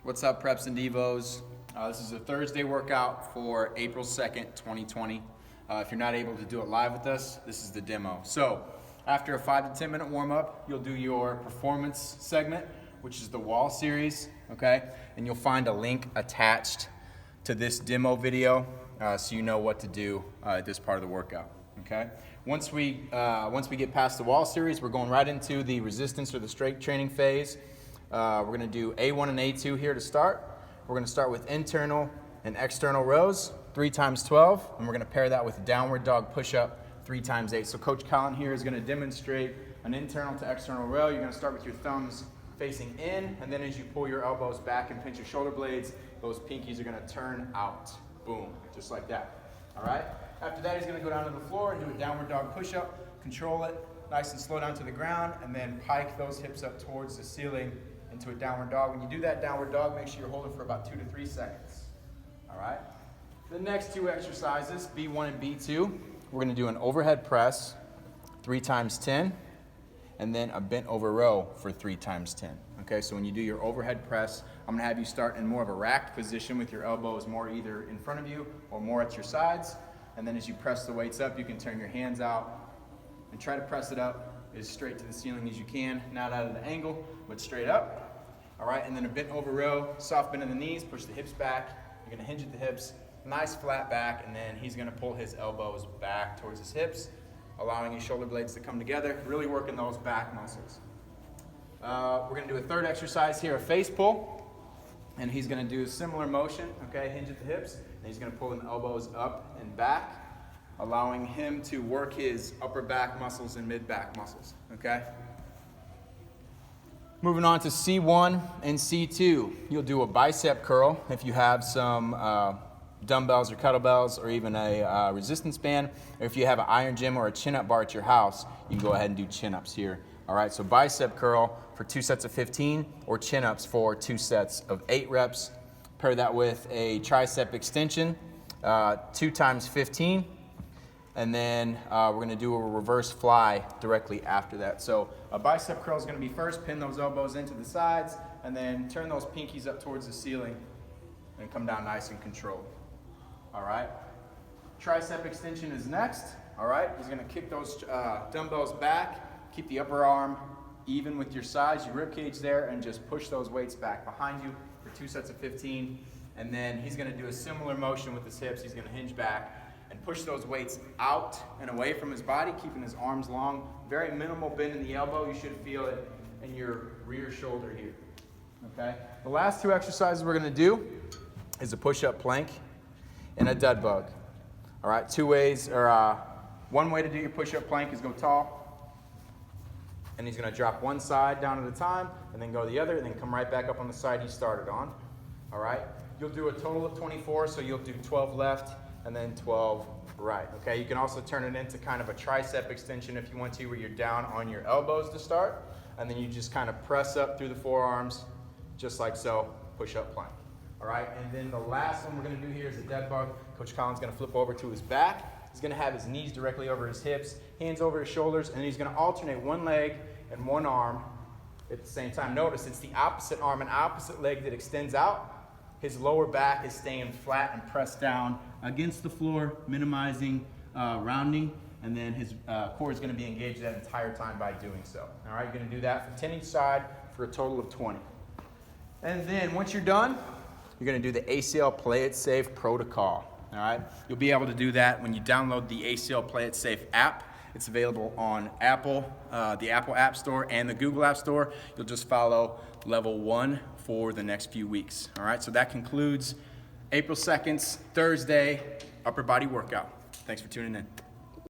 What's up, Preps and Devos? This is a Thursday workout for April 2nd, 2020. If you're not able to do it live with us, this is the demo. So, after a 5 to 10 minute warm up, you'll do your performance segment, which is the wall series, okay? And you'll find a link attached to this demo video so you know what to do at this part of the workout, okay? Once we get past the wall series, we're going right into the resistance or the strength training phase. We're going to do A1 and A2 here to start. We're going to start with internal and external rows, 3 times 12, and we're going to pair that with a downward dog push-up, 3 times 8. So Coach Colin here is going to demonstrate an internal to external row. You're going to start with your thumbs facing in, and then as you pull your elbows back and pinch your shoulder blades, those pinkies are going to turn out. Boom, just like that. All right? After that, he's going to go down to the floor and do a downward dog push-up, control it, nice and slow down to the ground, and then pike those hips up towards the ceiling into a downward dog. When you do that downward dog, make sure you're holding for about 2 to 3 seconds. All right? The next 2 exercises, B1 and B2, we're going to do an overhead press, 3 times 10, and then a bent over row for 3 times 10. Okay, so when you do your overhead press, I'm going to have you start in more of a racked position with your elbows more either in front of you or more at your sides. And then as you press the weights up, you can turn your hands out and try to press it up as straight to the ceiling as you can, not out of the angle, but straight up. All right, and then a bent over row, soft bend in the knees, push the hips back. You're gonna hinge at the hips, nice flat back, and then he's gonna pull his elbows back towards his hips, allowing his shoulder blades to come together, really working those back muscles. We're gonna do a third exercise here, a face pull, and he's gonna do a similar motion, okay, hinge at the hips, and he's gonna pull the elbows up and back, allowing him to work his upper back muscles and mid back muscles, okay? Moving on to C1 and C2, you'll do a bicep curl if you have some dumbbells or kettlebells or even a resistance band, or if you have an iron gym or a chin-up bar at your house, you can go ahead and do chin-ups here. All right, so bicep curl for 2 sets of 15 or chin-ups for 2 sets of 8 reps. Pair that with a tricep extension, 2 times 15. And then we're going to do a reverse fly directly after that. So a bicep curl is going to be first, pin those elbows into the sides, and then turn those pinkies up towards the ceiling and come down nice and controlled. All right. Tricep extension is next. All right. He's going to kick those dumbbells back, keep the upper arm even with your sides, your rib cage there, and just push those weights back behind you for 2 sets of 15. And then he's going to do a similar motion with his hips. He's going to hinge back and push those weights out and away from his body, keeping his arms long. Very minimal bend in the elbow. You should feel it in your rear shoulder here. Okay? The last 2 exercises we're going to do is a push-up plank and a dead bug. All right? 2 ways, or one way to do your push-up plank is go tall, and he's going to drop one side down at a time, and then go the other, and then come right back up on the side he started on. All right? You'll do a total of 24, so you'll do 12 left, and then 12 right, okay? You can also turn it into kind of a tricep extension if you want to, where you're down on your elbows to start, and then you just kind of press up through the forearms, just like so, push-up plank, all right? And then the last one we're gonna do here is a dead bug. Coach Colin's gonna flip over to his back. He's gonna have his knees directly over his hips, hands over his shoulders, and he's gonna alternate one leg and one arm at the same time. Notice it's the opposite arm and opposite leg that extends out. His lower back is staying flat and pressed down against the floor, minimizing rounding, and then his core is going to be engaged that entire time by doing so. All right, you're going to do that for 10 each side for a total of 20. And then once you're done, you're going to do the ACL Play It Safe protocol. All right, you'll be able to do that when you download the ACL Play It Safe app. It's available on Apple, the Apple App Store and the Google App Store. You'll just follow level 1 for the next few weeks. All right, so that concludes April 2nd's Thursday upper body workout. Thanks for tuning in.